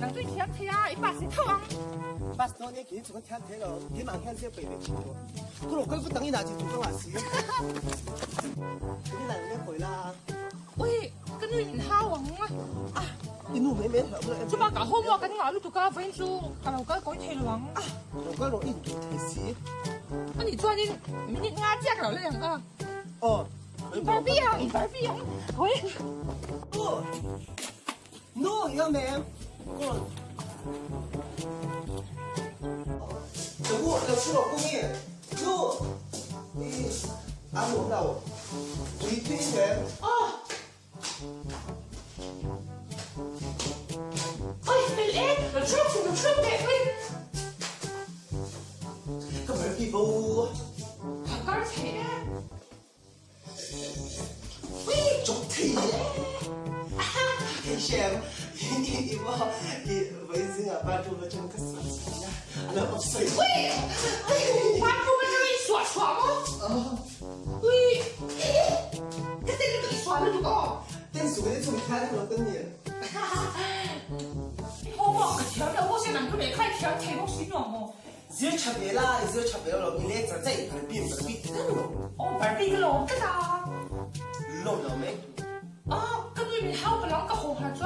人最甜甜啊，一把石头啊。把多年前做个甜甜了，你蛮看这背的去了。可我功夫等你拿去做个话事。你来人回啦。喂，跟住然後啊，你路沒頭啦。做乜搞好麼？跟我路做咖啡做，係咪改改鐵王？我改落一做提示。啊，你做啲明年啱只流量啊？哦。100啊，喂。哦。No， 要咩？哦。我要出了工业。No， 你俺弄到最边缘。哦。我出嘅，喂。咁樣啲冇。搞錢啊！喂，做題啊！其實你微信啊，把這個真個啥子呀？那不是。喂，把這個這裡刷刷嗎？啊。喂，跟這個你刷了就講。但是我哋從睇到跟你。好嘛，條條我先能夠嚟開條題目選喎。只要出嚟啦，只要出嚟咯，你咧就真係係變得咯。哦，變得咯，得啦。落咗未？啊，跟住面後邊兩個紅下裝。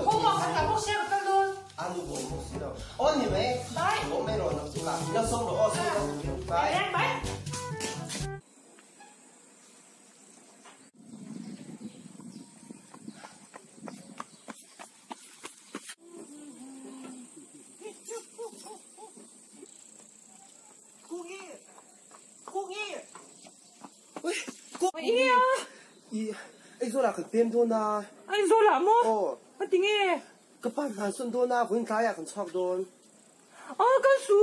好嘛，跟住我寫個得咯。啊，你冇事咯。哦，你沒？來，我沒落咗啦，你要收咗哦，收咗。拜拜。喂啊！哎，做啦很掂多呐。哎，做啦麼？哦。我點嘅？個班飯順多呐，混打呀很差多。啊，跟數。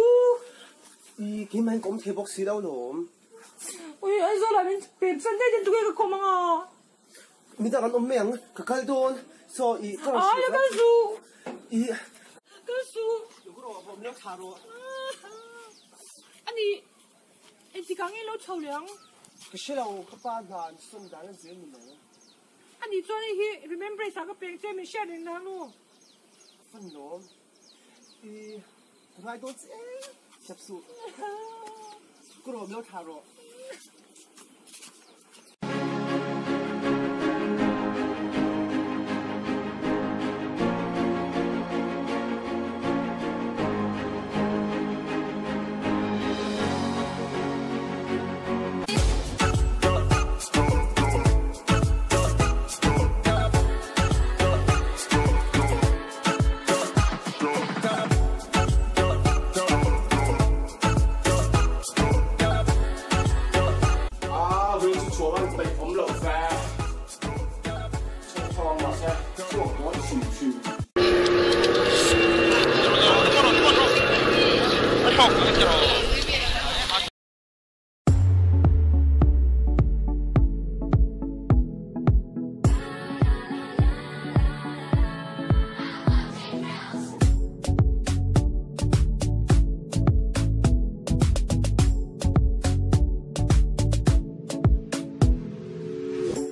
幾萬咁貼博士啦咯。喂，哎，做啦，你別真係做嘅個乜啊？咪得個咩樣？個kaldoon，所以。啊，要跟數。跟數。如果我唔了查咯。啊你只講嘢老臭涼。可是啦，我個班飯順打嘅自己唔明。啊你做那些 remember 啥個病這面下人啦咯。分咯。太多隻入數。如果我唔了查咯。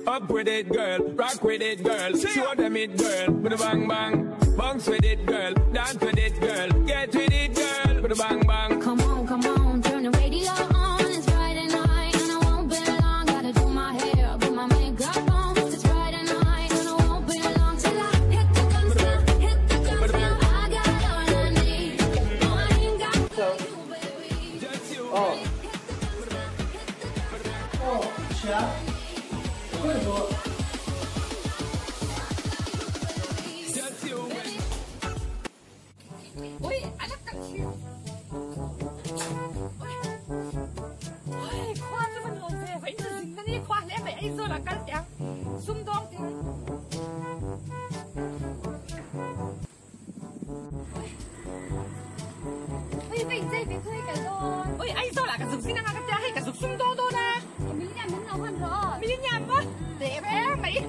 Up with it, girl. Rock with it, girl. Show them it, girl. With a bang bang. Bounce with it, girl. Dance with it, girl. Get with it, girl. With a bang bang. Come on, turn the radio on. It's Friday night and I won't be long. Gotta do my hair, put my makeup on. It's Friday night and I won't be long till I hit the guns now. Hit the guns now. I got all I need. No, I ain't got you, baby. Just you. Oh. Oh, 是啊。我跟你说。喂，俺那赶去。喂，夸这么弄噻，为自己那里夸两百一做了干粮，松东的。喂，喂，这边可以干多。喂，哎，做了个熟悉那个家，那个熟松多多呢。明年明老换着。明年不？对呗，没。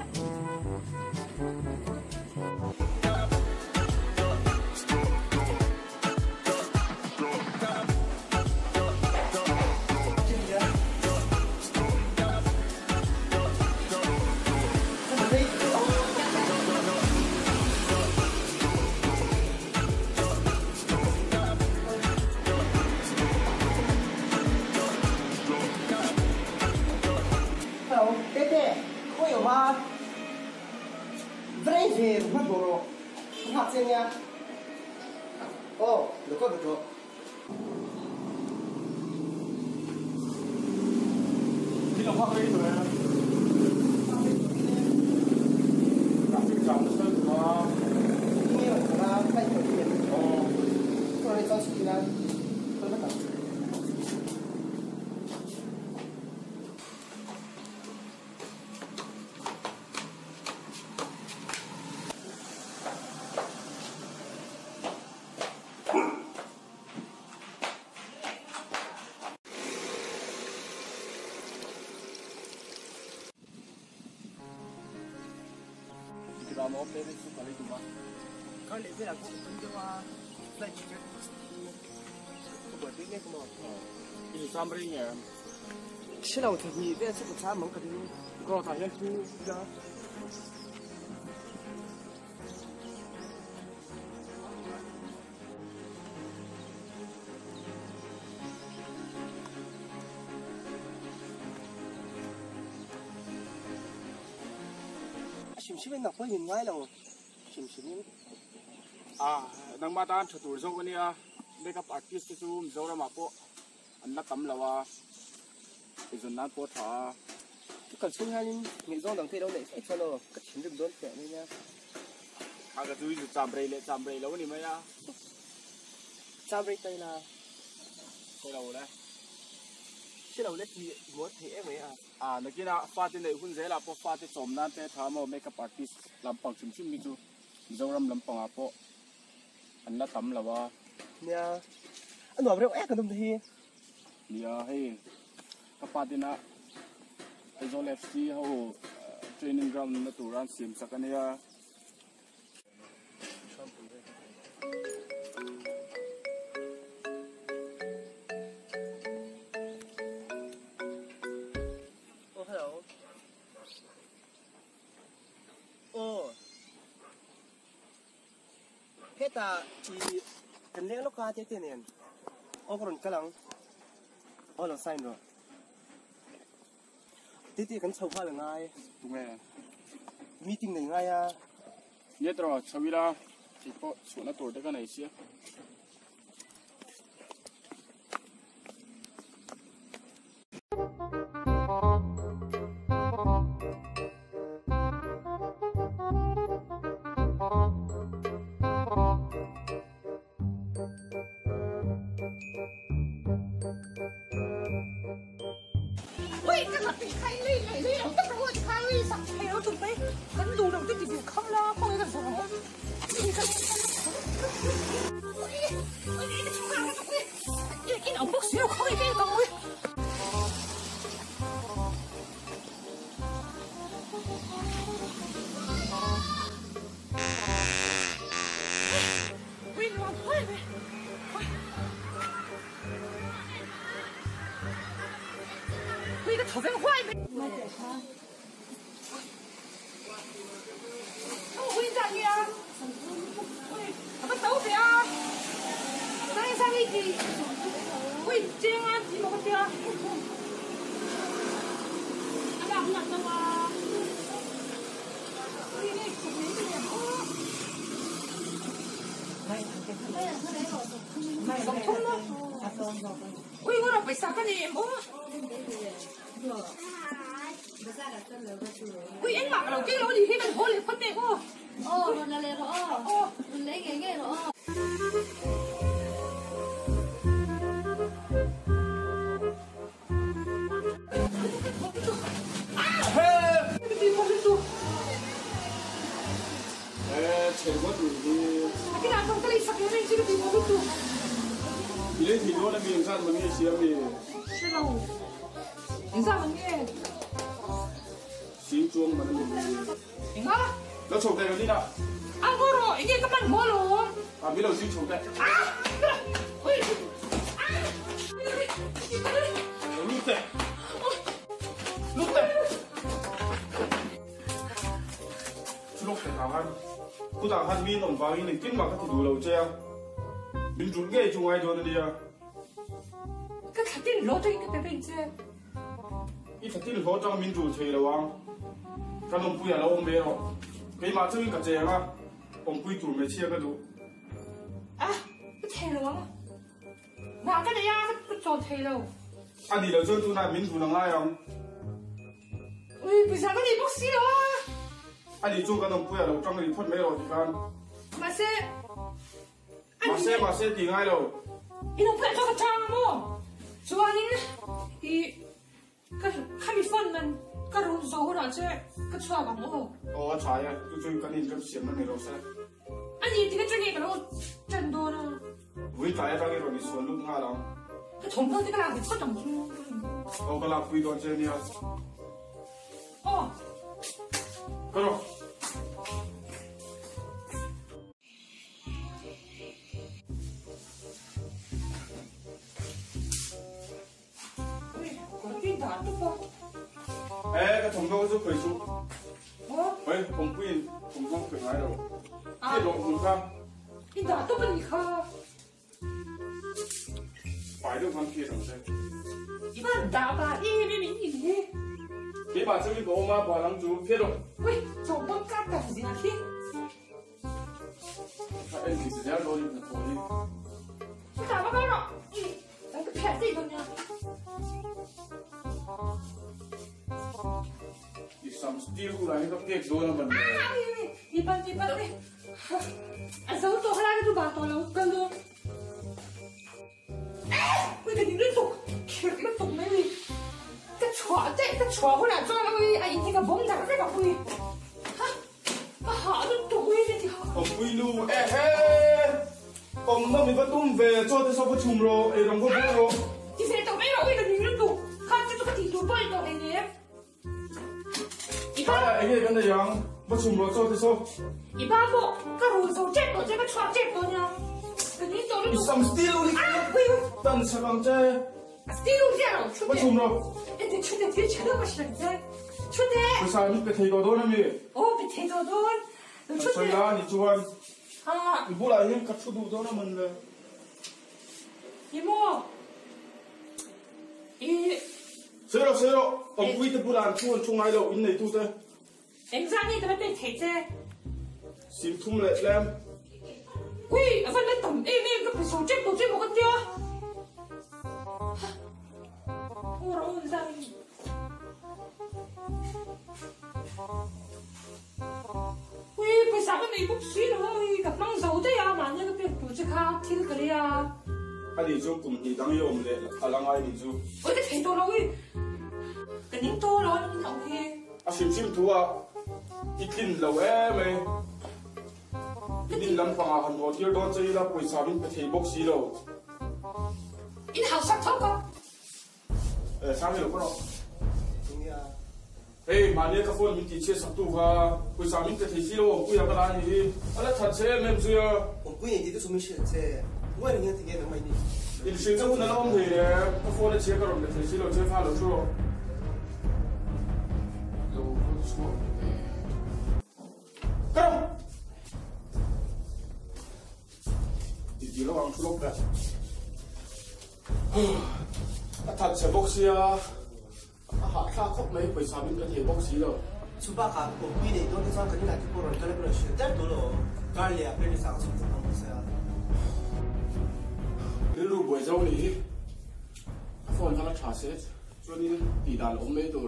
rồi học xem nha được rồi đi làm hoa đi rồi làm việc chồng sơn mà nhiều là tay nhiều tiền rồi đi con chỉ là tôi bắt đầu làm một cái gì cũng phải đi mà có lẽ là cũng tính cho đây chỉ cái không bởi biết nghe không mà đi làm gì nhỉ chứ đâu thì gì vậy sẽ có sao mà cái gì có thằng nhân chú ra 심심해 나 거의 ngay đâu 심심해 nang matan chatur zo kania makeup artist chu zora ma po anna tam lawa izon na po tha cái còn xung hai người do đồng thế đâu lại sẽ cho nó cái chiến được đốn kẻ này nha aga chu ju cham brei lo ni ma ya sao vậy đây là ko lo le chứ đâu lấy thì muốn thì em ấy nakina fati nei hun zela po fati somnan te thamo makeup artist lampang chim mi chu zoram lampang a po anna tam lawa nha anh nói với em cái đồng thì nia hei kapatina Aizol FC ho training ground na turan sim sakania hello hết thì cần lẽ nó qua thế này còn cái lăng là sai rồi tí cần sâu pha là ngay tunge meeting này ngay yetro chawila tipo suna tur de kanai sia Ui, cái mặt bị khai ly này ly đâu tất cả mọi khai ly sẵn hay nó tụi mấy hắn đủ đồng tích gì không lo không có gì hết. Ui, cái ống bốc xíu không cái rồi. Ui, nó hơi này. Ui, cái thằng bên ngoài mày. Ui, ra kìa. Ui, bắt tấu kìa. Đây sang cái gì? Ui, chiên ăn gì mà kìa. Anh làm nhặt đâu à? Ui, này, chụp lấy kìa. Mày không thun đâu. Ui, nó phải sao cái gì em bố? Ui, anh mặc đầu cái lỗ gì thế mình hôn lên phân đẹp không? Mình là liền rồi. Mình lấy ghế rồi. Cái gì mà lên tụ? chergo tu ni Cái nào không cái ly sặc này chứ cái gì mà lên tụ? ile thi no la mi san ma mi sia mi Cái đâu? Anh sao mà nghe? sim chuông ma ni Anh á? lo chok dai ni na Anh có rồi, anh nghe các bạn mua rồi. mi lo sim chok dai Ui. lúc te tahan ku tahan mi non ba ni kin ma ka tu lo che min run ge chung ai do na dia Cái khả tin lỗ trên cái bên trên. i thati ho tang min ru che lo wang kan nom pu ya lo me ro ke ma chu ka che nga ผมคุยถูกไม่เชื่อก็ดู 啊，不退了啊！哪个的呀？不早退了。 อันนี้เราจนตัวนั้นมินถูกนังไล่ยัง 喂，不是个你不死了啊？ อันนี้จูก็ต้องพูดเราจ้องรีพอดไม่รอที่กัน 马些， มาเซ่ตีง่ายเรา 你能不要做个账么？是吧？你看你分们，个人手或者这个错吧么？ อ๋อใช่จู่ๆกันนี่ก็เสียมันในเราเซ่ 啊，你这个这个我真多呢。 วิ่งตายตั้งแต่เราในสวนลูกง่ายเรา 他从头这个哪里错怎么说？ เราก็ลาคุยตอนเจนี่ 哦， ก็รอ 喂，我给打的吧。 เอ๊ะก็ผมก็จะคุยสู้ 哦， เฮ้ยผมคุยผมก็คุยง่ายเราที่ลงคุณครับ 你打的吧你看， ฝ่ายเรื่องความคิดของเซ่ 一般打吧，一没名义的。 พี่บาดจะมีบอกมาบอกหลังจูเพี้ยน 喂，总帮干干gì à khi? ถ้าเอ็นสิจะโดนอยู่ตัวนี้ 你打不高了，咱个骗子都呢。 อีก3 สตีลกูอะไรก็เก็บโดนมัน 啊，一般喂，俺手做下来就把到了，跟着。哎，喂，这你这懂，听那懂没喂？这戳回来抓了喂，哎，这个蹦跶这个喂，哈，啊好，这懂喂这的好。 ผมคุยรู้เอ๊ะผมต้องมีประตูเวจอดที่สอบประชุมรอเอ็งก็รู้รอ 你现在懂没有？为了你这懂，看这个地图不知道的呢。一 ใช่ 般 ไอ้เนี่ยกันได้ยังประชุมรอจอดที่สอบ 一般不，个路走这个这个穿这个呢，跟你走的 อีก 走。 3 สตีลนี่ 啊，喂喂。 ตั้งฉบังเจ้ 地路见了，出 ประชุม 的， รอ 哎，这出的别吃那么深噻，出的， ภาษานี่ไปเทก็โดนนะมี 哦，别太高端，出 ใช่ละ 的， นี่จวน 啊， อีบุหรี่เนี่ยกัดชุดดูโดนมันเลย 一莫，一， เสียแล้วผมคุยแต่บุหรี่ชวนช่วงไหนเราอินในตู้เต้ 零三年他们被抬噻， 10 ทุ่มเลยแล้ว 喂，反正等，哎，那个不手这个这个个掉，我让我让你。喂，为啥个你不睡了？喂，个忙手的呀，嘛那个别不去看，听个的呀。 อันนี้จูกลุ่มนี่ตั้งโยมเลยอะไรไงนี่จู 我这太多了喂，跟您多了，你老黑。 อาชิมตัวอีกลินเราเอ้ไหมลินลำพังอาหารหัวเกี่ยวโดนใจเราป่วยสามีไปเทบ็อกซี่เรา 你好上头个， สามีเราก็เรา ตรงนี้อ่ะ เฮ้ยมาเนี่ยกับคนมีติดเชื้อสักตัวป่วยสามีไปเทซี่เราป่วยอะไรนี่อะไรทัดเชื้อเมมเชื้อ ผมคุยอย่างนี้都说没事这我也能听见能没你 อีกสิ่งที่คุณน้องเห็นกับคนที่เชื้อกับเราไปเทซี่เราเชื้อฟ้าเราชัวร์เราชัวร์ก็ดีๆระวังทุลกนะทัดเชื้อบ็อกซี่อ่ะอาหารข้าวครบไหมป่วยสามีไปเทบ็อกซี่เรา 出发卡我规定到底上肯定来就过了这里不能学再多了干了被你上出怎么回事啊 หรือรูปวยเจ้าหนี้ฟอนทางราชาเซตจนนี้ตีดานอมไม่ตัว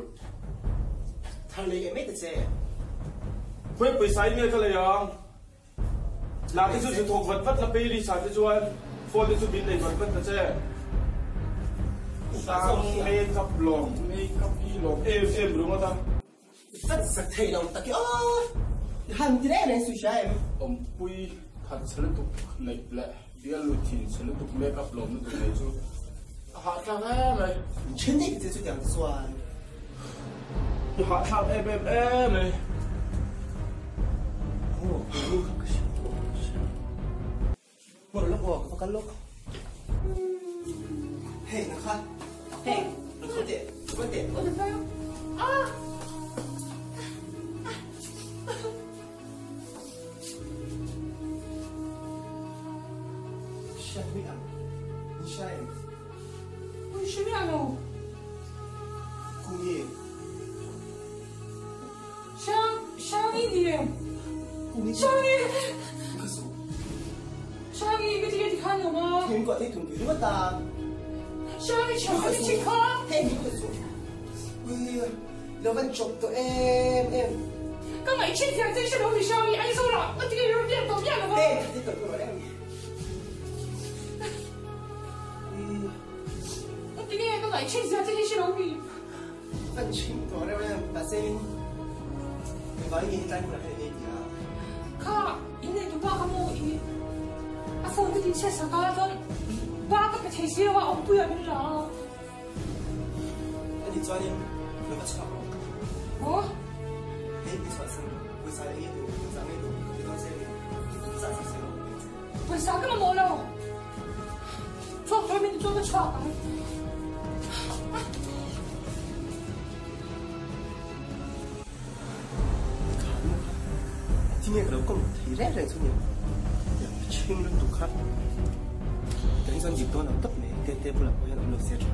ทางเลยไม่ได้เจ๊ เพื่อไปใส่เมียกันเลยยังนาที่สุดจะถูกวัดพัดละปีดีสารที่จวนฟอนที่สุดบินในวัดพัดนะเจ้สร้างเมกับหลงเมกับอีหลงเอ็มรู้มั้ยท่าน ฟัดสักทีเราตะกี้อ๋อทำที่ไหนเนี่ยสุดท้าย ผมปุยขัดสลัดตุกในแหละเดี๋ยวลุทินสลัดตุกเมกับหลงมันตัวไหนจูหาทางแอ้ไหม 真的这就这样子说啊 หาทางแอ้ไหม 哦可惜我了我我干了嘿能看嘿能看点快点我的妈啊！下面啊你下面我什么样喽？故意上一点，故意上一。Shaggy, cái gì thì khăn rồi mà. Thùng gọi thấy thùng kiểu mất ta. Shaggy, chờ cái gì khó. Thế như thế rồi. Ui, nó vẫn chụp tụi em. Các mày chết thiệt thế đâu thì Shaggy, anh sao là, cái gì nó điện tổng nhận rồi. Thế, thế tụi tôi em. Cái này các mày chết thiệt thế đâu thì. Vẫn chỉnh tụi em, bà xem. Mày nói gì tay của này gì à? Ka, ini tu ba kamu ini. Asal tu dia sekarang ba ka pethai sih wa ông puya bin la. Anh đi cho đi, nó bắt chào. Oh, Thế đi cho xem, buổi sáng ấy đủ, buổi sáng ấy đủ, thì nó sẽ sao sao. pesa ka mo lo. Cho tôi mình cho nó chua. Thì nghe cái cũng thấy rẻ rồi số nhiều. Chuyên luôn tụ khác. Cái dân dịp đó nó tấp này, tê bù là có những lực xe cho.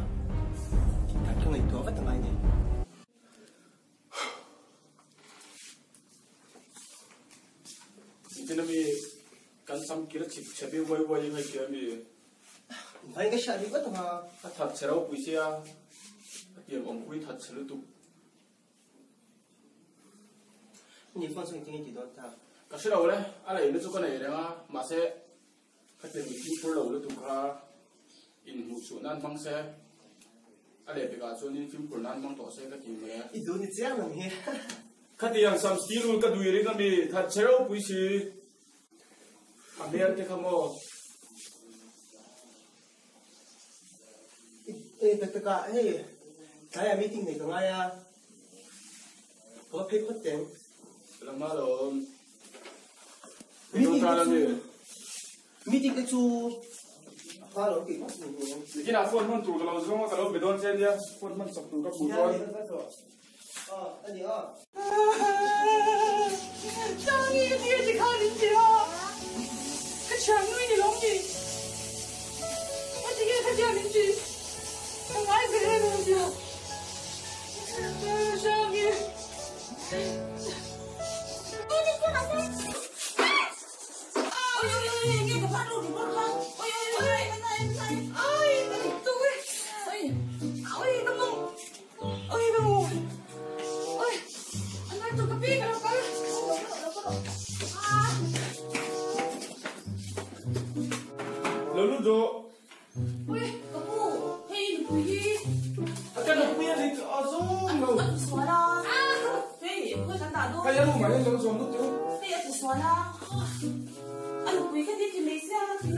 Thì ta cái này đó vẫn thằng này này. Jadi nabi kan sam kira chip chabi wai hai kira mi Phải cái sợ đi quá thằng à. thật cherau puisia tiang om kui thật chelu tu Nhìn con xuống tiếng gì đó ta. ka shirau le ala ile chu kana ile nga ma se ka tiang mi ki pur lo le tu kha in hu chu nan mang se ala be ka chu ni film pur nan mang to se ka ti me Ít đồ như thế nào nhỉ? ka tiang sam steel ka duiri ka mi thật cherau puisi amer te khamo Ê, tất cả, hey, cái à meeting này có ai à? Có phép phát tiền. lama lo meeting ka ni Meeting cái chú, phá lỗi kỹ thuật này. Jadi nak phone man tu kalau bedon saya dia phone man sab tu ka buron. Anh đi à? Shaggy, dia thì khăn đến gì à? Cái chàng nuôi thì lắm gì? Cái gì cái gì đến gì? Thằng ai cái này làm gì à? Shaggy. Lalu do akan nak punya ni azong lo. Kaya lu mana lo zong tu.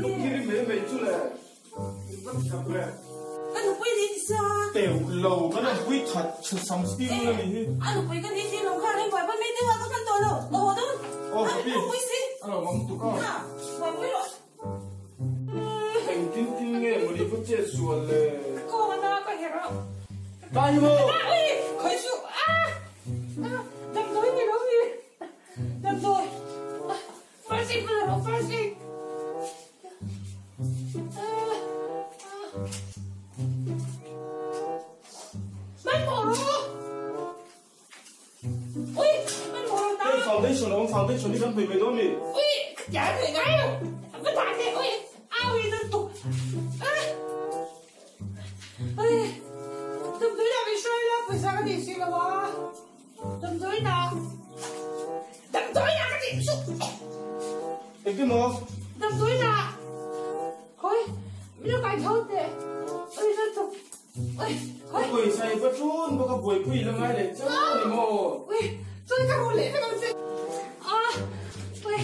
Lu kiri me tu le. Ibu tak le. Teu lo kan nak pui that sam sti lu ni. Oh tapi. Alo mam tu ka. Teng tin tin nge mari pu che sual le. Cô nó có hiểu không? Tai mo. Ui, khói sụp đâm tối gì đâu gì? Đâm rồi. Phát sinh bây giờ nó phát sinh. Mất bộ rồi. Ui, mất bộ rồi ta. Cái foundation ni kan pui me do mi. Ui, chả thể ngay đâu. Mất thả thế, ui, ao đi lên tụ. Ui, đâm tối là bị xoay đó, phải sao cái gì xí là quá. Đâm tối nào. Đâm tối nào cái gì xúc. Cái mo. Đâm tối nào. Ôi, nó cái thốt thế. Ôi, nó tục. Ôi, ôi. Pui sai pa chun ba ka pui la ngai le chau ni mo. Ui, tôi cái hồ lễ phải làm gì? Ui.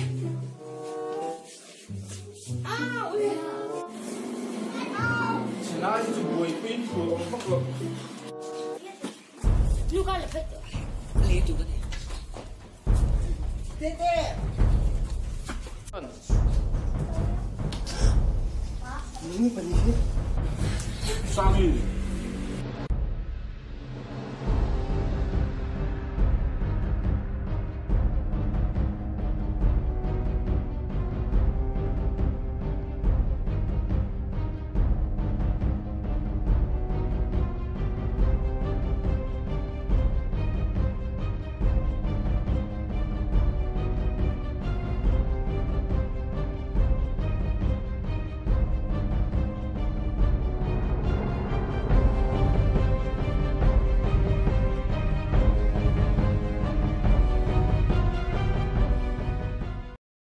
Ui. Chana ji pui pu om pak lo. Luka là phải. Lấy chủ cái này. Tê tê. Ini apa nih? Sami.